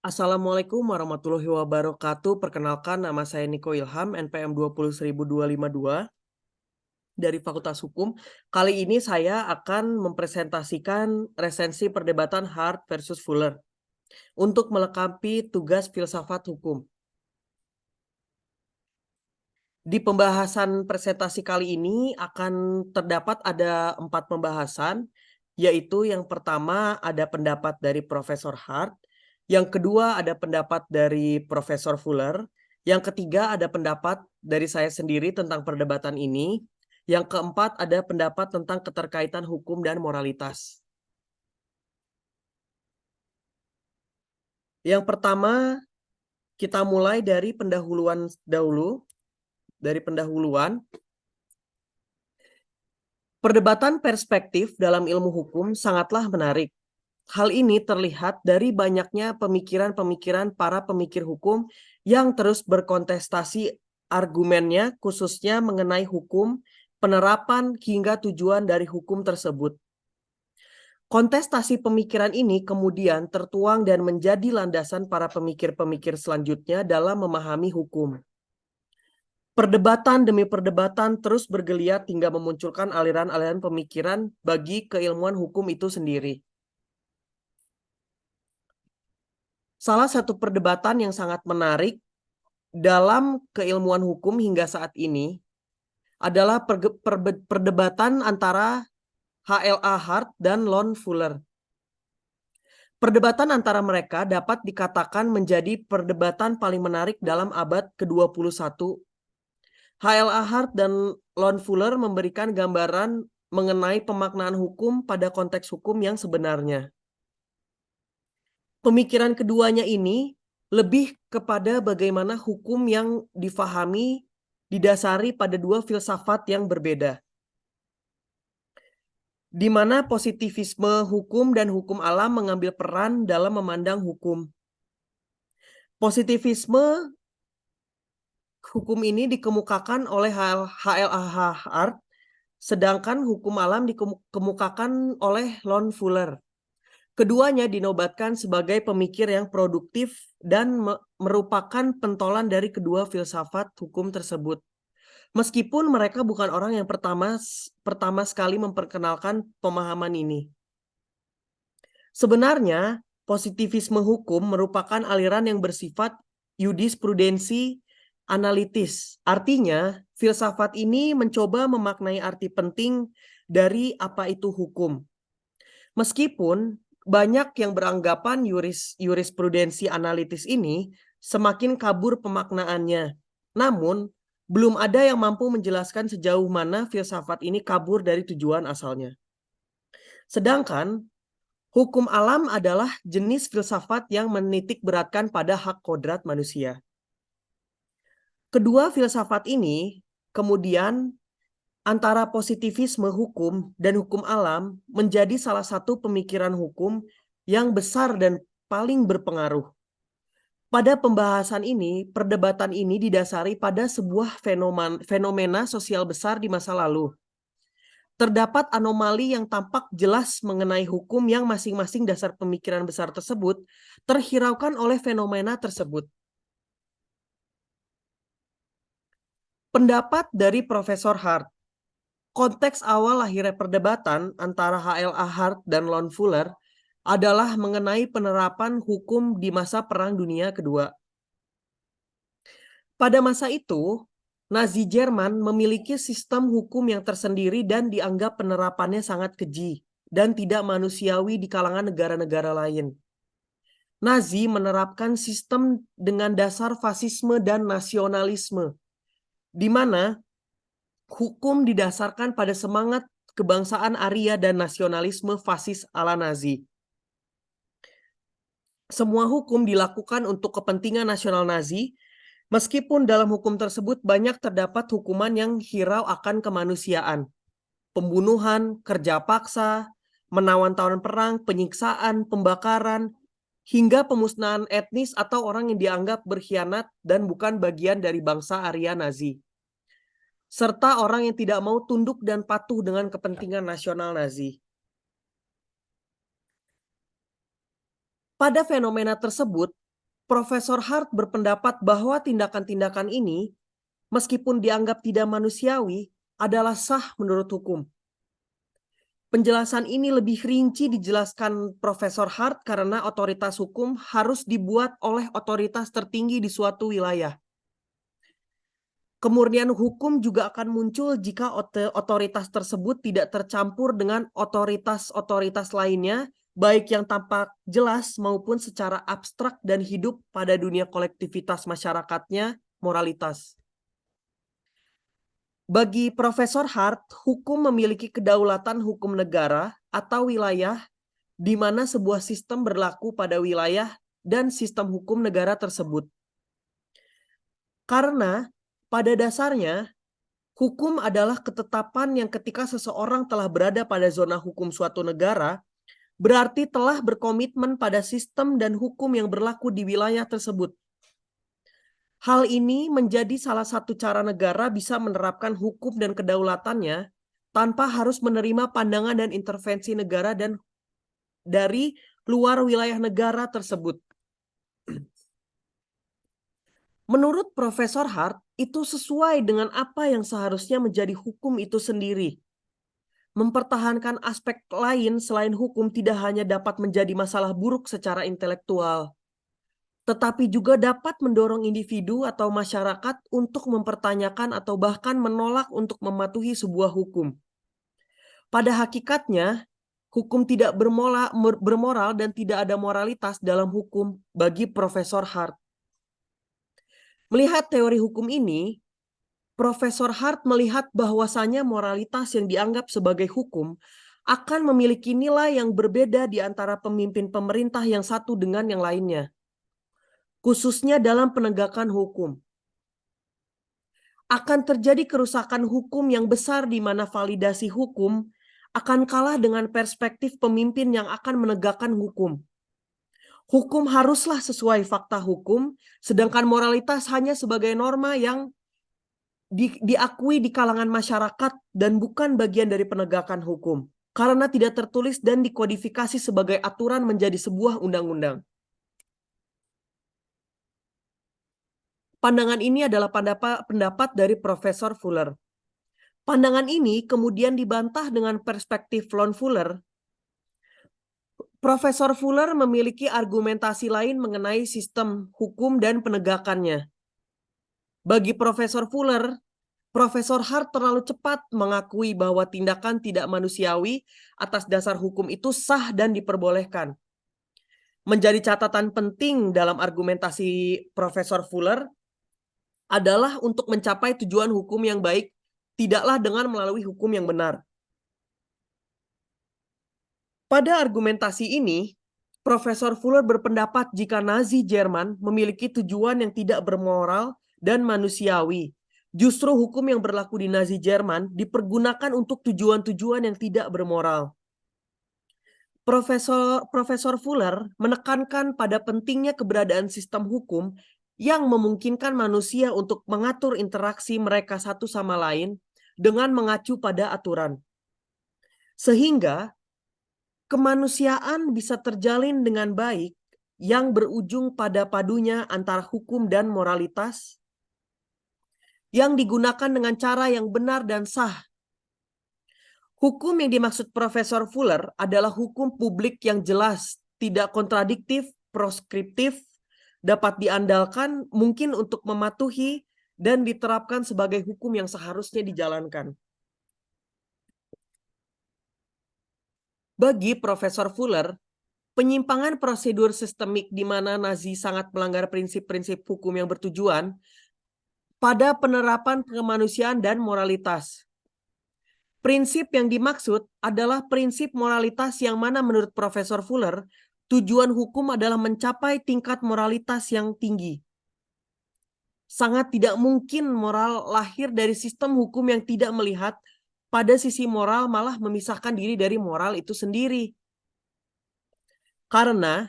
Assalamualaikum warahmatullahi wabarakatuh. Perkenalkan, nama saya Niko Ilham, NPM 20.252 dari Fakultas Hukum. Kali ini saya akan mempresentasikan resensi perdebatan Hart versus Fuller untuk melengkapi tugas filsafat hukum. Di pembahasan presentasi kali ini akan terdapat ada 4 pembahasan, yaitu yang pertama ada pendapat dari Profesor Hart, yang kedua ada pendapat dari Profesor Fuller, yang ketiga ada pendapat dari saya sendiri tentang perdebatan ini, yang keempat ada pendapat tentang keterkaitan hukum dan moralitas. Yang pertama, kita mulai dari pendahuluan dahulu. Perdebatan perspektif dalam ilmu hukum sangatlah menarik. Hal ini terlihat dari banyaknya pemikiran-pemikiran para pemikir hukum yang terus berkontestasi argumennya, khususnya mengenai hukum, penerapan, hingga tujuan dari hukum tersebut. Kontestasi pemikiran ini kemudian tertuang dan menjadi landasan para pemikir-pemikir selanjutnya dalam memahami hukum. Perdebatan demi perdebatan terus bergeliat hingga memunculkan aliran-aliran pemikiran bagi keilmuan hukum itu sendiri. Salah satu perdebatan yang sangat menarik dalam keilmuan hukum hingga saat ini adalah perdebatan antara H.L.A. Hart dan Lon Fuller. Perdebatan antara mereka dapat dikatakan menjadi perdebatan paling menarik dalam abad ke-21. H.L.A. Hart dan Lon Fuller memberikan gambaran mengenai pemaknaan hukum pada konteks hukum yang sebenarnya. Pemikiran keduanya ini lebih kepada bagaimana hukum yang difahami didasari pada dua filsafat yang berbeda, di mana positivisme hukum dan hukum alam mengambil peran dalam memandang hukum. Positivisme hukum ini dikemukakan oleh H.L.A. Hart, sedangkan hukum alam dikemukakan oleh Lon Fuller. Keduanya dinobatkan sebagai pemikir yang produktif dan merupakan pentolan dari kedua filsafat hukum tersebut. Meskipun mereka bukan orang yang pertama sekali memperkenalkan pemahaman ini. Sebenarnya, positivisme hukum merupakan aliran yang bersifat jurisprudensi analitis. Artinya, filsafat ini mencoba memaknai arti penting dari apa itu hukum. Meskipun banyak yang beranggapan jurisprudensi analitis ini semakin kabur pemaknaannya. Namun, belum ada yang mampu menjelaskan sejauh mana filsafat ini kabur dari tujuan asalnya. Sedangkan, hukum alam adalah jenis filsafat yang menitik beratkan pada hak kodrat manusia. Kedua filsafat ini kemudian antara positivisme hukum dan hukum alam menjadi salah satu pemikiran hukum yang besar dan paling berpengaruh. Pada pembahasan ini, perdebatan ini didasari pada sebuah fenomena sosial besar di masa lalu. Terdapat anomali yang tampak jelas mengenai hukum yang masing-masing dasar pemikiran besar tersebut terhiraukan oleh fenomena tersebut. Pendapat dari Profesor Hart. Konteks awal lahirnya perdebatan antara H.L.A. Hart dan Lon Fuller adalah mengenai penerapan hukum di masa Perang Dunia Kedua. Pada masa itu, Nazi Jerman memiliki sistem hukum yang tersendiri dan dianggap penerapannya sangat keji dan tidak manusiawi di kalangan negara-negara lain. Nazi menerapkan sistem dengan dasar fasisme dan nasionalisme, di mana hukum didasarkan pada semangat kebangsaan Arya dan nasionalisme fasis ala Nazi. Semua hukum dilakukan untuk kepentingan nasional Nazi, meskipun dalam hukum tersebut banyak terdapat hukuman yang hirau akan kemanusiaan. Pembunuhan, kerja paksa, menawan tawanan perang, penyiksaan, pembakaran, hingga pemusnahan etnis atau orang yang dianggap berkhianat dan bukan bagian dari bangsa Arya Nazi. Serta orang yang tidak mau tunduk dan patuh dengan kepentingan nasional Nazi. Pada fenomena tersebut, Profesor Hart berpendapat bahwa tindakan-tindakan ini, meskipun dianggap tidak manusiawi, adalah sah menurut hukum. Penjelasan ini lebih rinci dijelaskan Profesor Hart karena otoritas hukum harus dibuat oleh otoritas tertinggi di suatu wilayah. Kemurnian hukum juga akan muncul jika otoritas tersebut tidak tercampur dengan otoritas-otoritas lainnya, baik yang tampak jelas maupun secara abstrak dan hidup pada dunia kolektivitas masyarakatnya, moralitas. Bagi Profesor Hart, hukum memiliki kedaulatan hukum negara atau wilayah di mana sebuah sistem berlaku pada wilayah dan sistem hukum negara tersebut. Karena pada dasarnya, hukum adalah ketetapan yang ketika seseorang telah berada pada zona hukum suatu negara, berarti telah berkomitmen pada sistem dan hukum yang berlaku di wilayah tersebut. Hal ini menjadi salah satu cara negara bisa menerapkan hukum dan kedaulatannya tanpa harus menerima pandangan dan intervensi negara dan dari luar wilayah negara tersebut. Menurut Profesor Hart, itu sesuai dengan apa yang seharusnya menjadi hukum itu sendiri. Mempertahankan aspek lain selain hukum tidak hanya dapat menjadi masalah buruk secara intelektual, tetapi juga dapat mendorong individu atau masyarakat untuk mempertanyakan atau bahkan menolak untuk mematuhi sebuah hukum. Pada hakikatnya, hukum tidak bermoral dan tidak ada moralitas dalam hukum bagi Profesor Hart. Melihat teori hukum ini, Profesor Hart melihat bahwasanya moralitas yang dianggap sebagai hukum akan memiliki nilai yang berbeda di antara pemimpin pemerintah yang satu dengan yang lainnya, khususnya dalam penegakan hukum. Akan terjadi kerusakan hukum yang besar di mana validasi hukum akan kalah dengan perspektif pemimpin yang akan menegakkan hukum. Hukum haruslah sesuai fakta hukum, sedangkan moralitas hanya sebagai norma yang diakui di kalangan masyarakat dan bukan bagian dari penegakan hukum, karena tidak tertulis dan dikodifikasi sebagai aturan menjadi sebuah undang-undang. Pandangan ini adalah pendapat dari Profesor Fuller. Pandangan ini kemudian dibantah dengan perspektif Lon Fuller. Profesor Fuller memiliki argumentasi lain mengenai sistem hukum dan penegakannya. Bagi Profesor Fuller, Profesor Hart terlalu cepat mengakui bahwa tindakan tidak manusiawi atas dasar hukum itu sah dan diperbolehkan. Menjadi catatan penting dalam argumentasi Profesor Fuller adalah untuk mencapai tujuan hukum yang baik, tidaklah dengan melalui hukum yang benar. Pada argumentasi ini, Profesor Fuller berpendapat jika Nazi Jerman memiliki tujuan yang tidak bermoral dan manusiawi, justru hukum yang berlaku di Nazi Jerman dipergunakan untuk tujuan-tujuan yang tidak bermoral. Profesor Fuller menekankan pada pentingnya keberadaan sistem hukum yang memungkinkan manusia untuk mengatur interaksi mereka satu sama lain dengan mengacu pada aturan. Sehingga kemanusiaan bisa terjalin dengan baik yang berujung pada padunya antara hukum dan moralitas yang digunakan dengan cara yang benar dan sah. Hukum yang dimaksud Profesor Fuller adalah hukum publik yang jelas, tidak kontradiktif, proskriptif, dapat diandalkan, mungkin untuk mematuhi, dan diterapkan sebagai hukum yang seharusnya dijalankan. Bagi Profesor Fuller, penyimpangan prosedur sistemik di mana Nazi sangat melanggar prinsip-prinsip hukum yang bertujuan pada penerapan kemanusiaan dan moralitas. Prinsip yang dimaksud adalah prinsip moralitas yang mana menurut Profesor Fuller, tujuan hukum adalah mencapai tingkat moralitas yang tinggi. Sangat tidak mungkin moral lahir dari sistem hukum yang tidak melihat pada sisi moral, malah memisahkan diri dari moral itu sendiri. Karena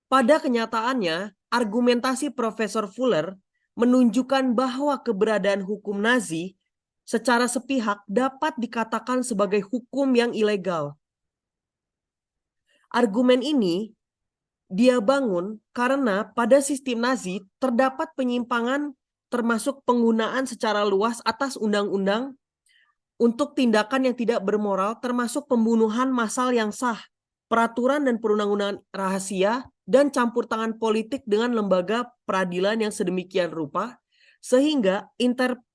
pada kenyataannya, argumentasi Profesor Fuller menunjukkan bahwa keberadaan hukum Nazi secara sepihak dapat dikatakan sebagai hukum yang ilegal. Argumen ini dia bangun karena pada sistem Nazi terdapat penyimpangan termasuk penggunaan secara luas atas undang-undang untuk tindakan yang tidak bermoral termasuk pembunuhan massal yang sah, peraturan dan perundang-undangan rahasia, dan campur tangan politik dengan lembaga peradilan yang sedemikian rupa, sehingga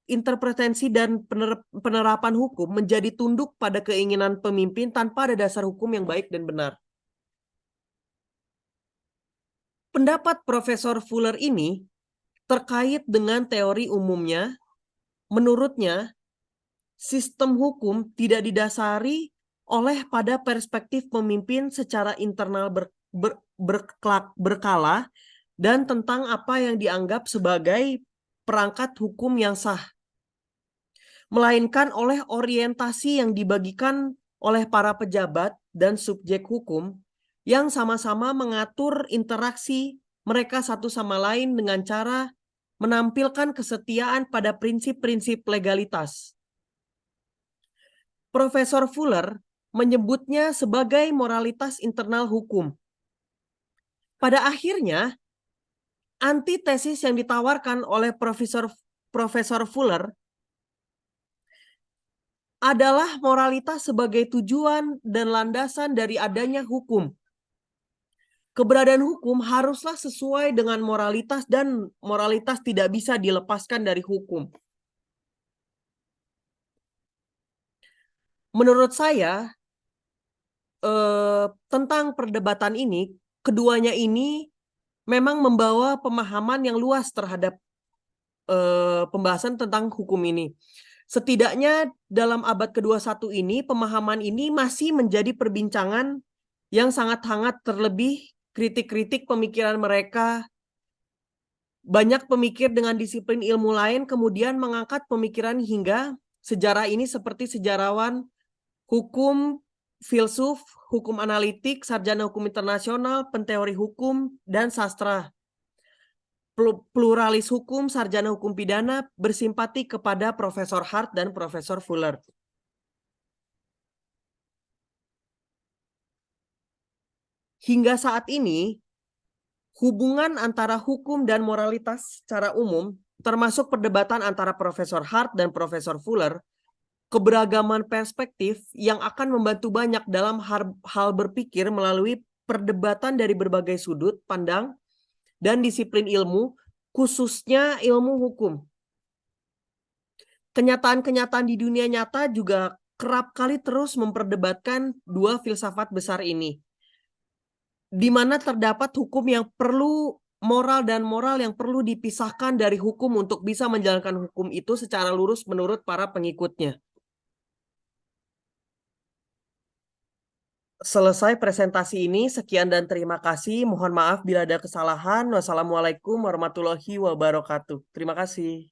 interpretasi dan penerapan hukum menjadi tunduk pada keinginan pemimpin tanpa ada dasar hukum yang baik dan benar. Pendapat Profesor Fuller ini terkait dengan teori umumnya. Menurutnya, sistem hukum tidak didasari oleh pada perspektif pemimpin secara internal berkala dan tentang apa yang dianggap sebagai perangkat hukum yang sah, melainkan oleh orientasi yang dibagikan oleh para pejabat dan subjek hukum yang sama-sama mengatur interaksi mereka satu sama lain dengan cara menampilkan kesetiaan pada prinsip-prinsip legalitas. Profesor Fuller menyebutnya sebagai moralitas internal hukum. Pada akhirnya, antitesis yang ditawarkan oleh Profesor Fuller adalah moralitas sebagai tujuan dan landasan dari adanya hukum. Keberadaan hukum haruslah sesuai dengan moralitas dan moralitas tidak bisa dilepaskan dari hukum. Menurut saya, tentang perdebatan ini, keduanya ini memang membawa pemahaman yang luas terhadap pembahasan tentang hukum ini. Setidaknya dalam abad ke-21 ini, pemahaman ini masih menjadi perbincangan yang sangat hangat, terlebih kritik-kritik pemikiran mereka. Banyak pemikir dengan disiplin ilmu lain kemudian mengangkat pemikiran hingga sejarah ini seperti sejarawan hukum, filsuf, hukum analitik, sarjana hukum internasional, penteori hukum, dan sastra. Pluralis hukum, sarjana hukum pidana bersimpati kepada Profesor Hart dan Profesor Fuller. Hingga saat ini, hubungan antara hukum dan moralitas secara umum, termasuk perdebatan antara Profesor Hart dan Profesor Fuller, keberagaman perspektif yang akan membantu banyak dalam hal berpikir melalui perdebatan dari berbagai sudut pandang dan disiplin ilmu, khususnya ilmu hukum. Kenyataan-kenyataan di dunia nyata juga kerap kali terus memperdebatkan dua filsafat besar ini, di mana terdapat hukum yang perlu moral dan moral yang perlu dipisahkan dari hukum untuk bisa menjalankan hukum itu secara lurus menurut para pengikutnya. Selesai presentasi ini, sekian dan terima kasih. Mohon maaf bila ada kesalahan. Wassalamualaikum warahmatullahi wabarakatuh. Terima kasih.